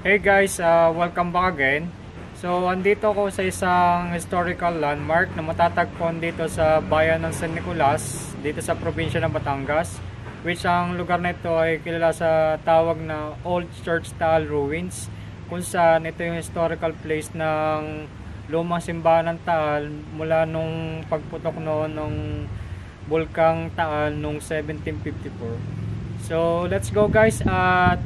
Hey guys, welcome back again. So andito ko sa isang historical landmark na matatagpuan dito sa bayan ng San Nicolas, dito sa probinsya ng Batangas, which ang lugar na ito ay kilala sa tawag na Old Church Taal Ruins, kung saan ito yung historical place ng lumang simbahan ng Taal mula nung pagputok noon ng bulkang Taal noong 1754. So let's go guys,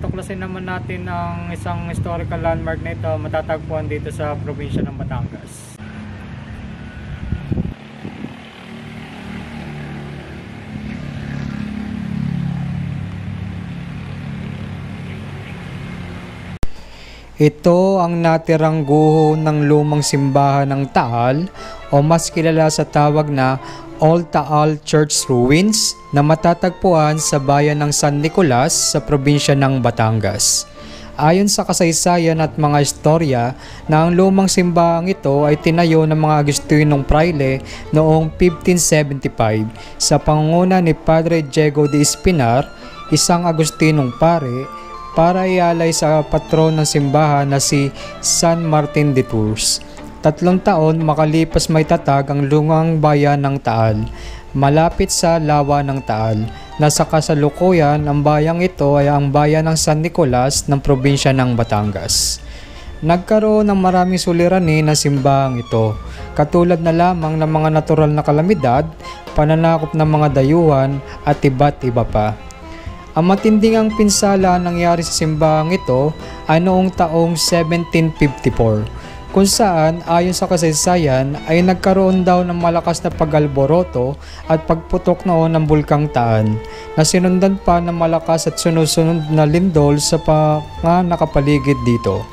tuklasin naman natin ang isang historical landmark na ito matatagpuan dito sa probinsya ng Batangas. Ito ang natirang guho ng lumang simbahan ng Taal o mas kilala sa tawag na Old Taal Church Ruins na matatagpuan sa bayan ng San Nicolas sa probinsya ng Batangas. Ayon sa kasaysayan at mga istorya na ang lumang simbahang ito ay tinayo ng mga Agustinong praile noong 1575 sa pangunguna ni Padre Diego de Espinar, isang Agustinong pare, para ialay sa patron ng simbahan na si San Martin de Tours. 3 taon makalipas may tatag ang lumang bayan ng Taal, malapit sa lawa ng Taal. Nasa kasalukuyan, ang bayang ito ay ang bayan ng San Nicolas ng probinsya ng Batangas. Nagkaroon ng maraming suliranin na simbahang ito, katulad na lamang ng mga natural na kalamidad, pananakop ng mga dayuhan at iba't iba pa. Ang matinding pinsala nangyari sa simbahang ito ay noong taong 1754, kung saan ayon sa kasaysayan ay nagkaroon daw ng malakas na pag-alboroto at pagputok noon ng bulkang Taal, na sinundan pa ng malakas at sunod-sunod na lindol sa mga nakapaligid dito,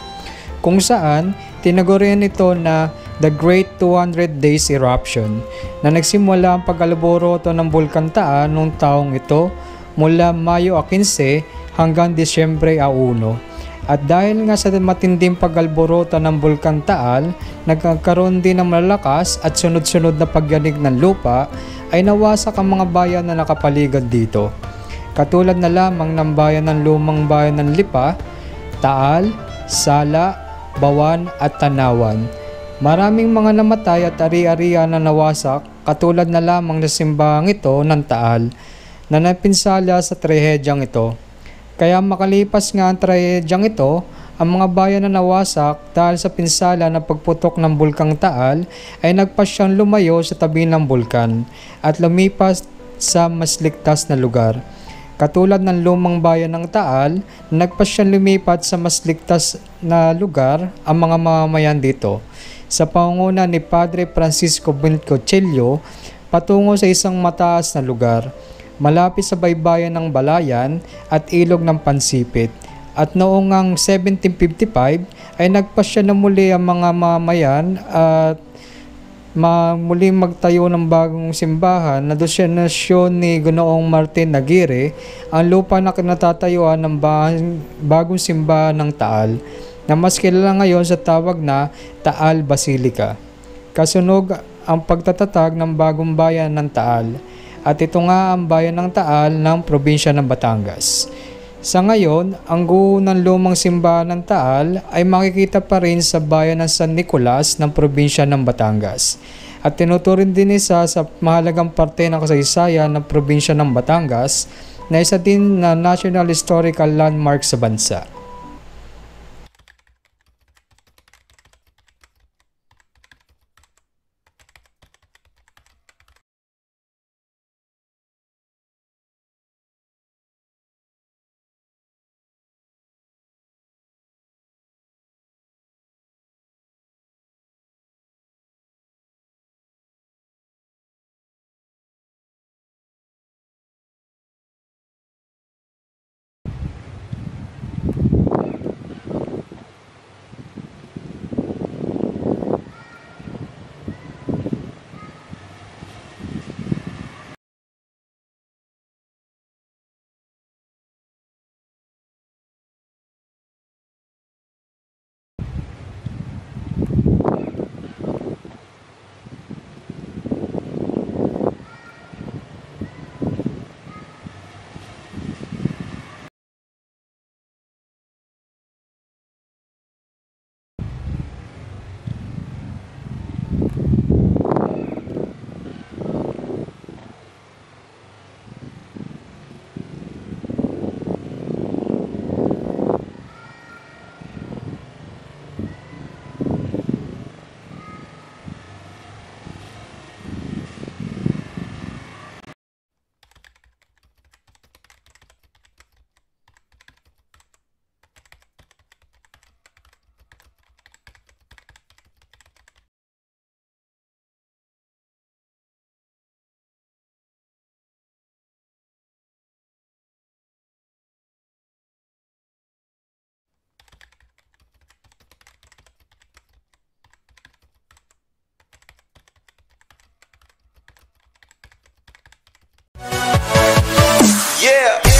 kung saan tinagurian ito na The Great 200 Days Eruption, na nagsimula ang pag-alboroto ng bulkang Taal noong taong ito mula Mayo 15 hanggang Disyembre 1. At dahil nga sa matinding pag-alboroto ng bulkang Taal, nagkaroon din ng malalakas at sunod-sunod na pagyanig ng lupa, ay nawasak ang mga bayan na nakapaligid dito. Katulad na lamang ng bayan ng lumang bayan ng Lipa, Taal, Sala, Bawan at Tanawan. Maraming mga namatay at ari-arian na nawasak, katulad na lamang na simbahang ito ng Taal, na napinsala sa trahedyang ito. Kaya makalipas nga ang trahedyang ito, ang mga bayan na nawasak dahil sa pinsala na pagputok ng bulkang Taal ay nagpasyang lumayo sa tabi ng bulkan at lumipas sa mas ligtas na lugar. Katulad ng lumang bayan ng Taal, nagpasyang lumipat sa mas ligtas na lugar ang mga mamamayan dito, sa pangunguna ni Padre Francisco Boncocello, patungo sa isang mataas na lugar malapit sa baybayan ng Balayan at ilog ng Pansipit. At noong 1755 ay nagpasya na muli ang mga mamamayan at muling magtayo ng bagong simbahan na destinasyon ni Ginoong Martin Aguirre ang lupa na kinatatayuan ng bagong simbahan ng Taal na mas kilala ngayon sa tawag na Taal Basilica. Kasunog ang pagtatatag ng bagong bayan ng Taal at ito nga ang bayan ng Taal ng probinsya ng Batangas. Sa ngayon, ang guho ng lumang simbahan ng Taal ay makikita pa rin sa bayan ng San Nicolas ng probinsya ng Batangas. At tinuturing din isa sa mahalagang parte ng kasaysayan ng probinsya ng Batangas na isa din na National Historical Landmark sa bansa. Yeah.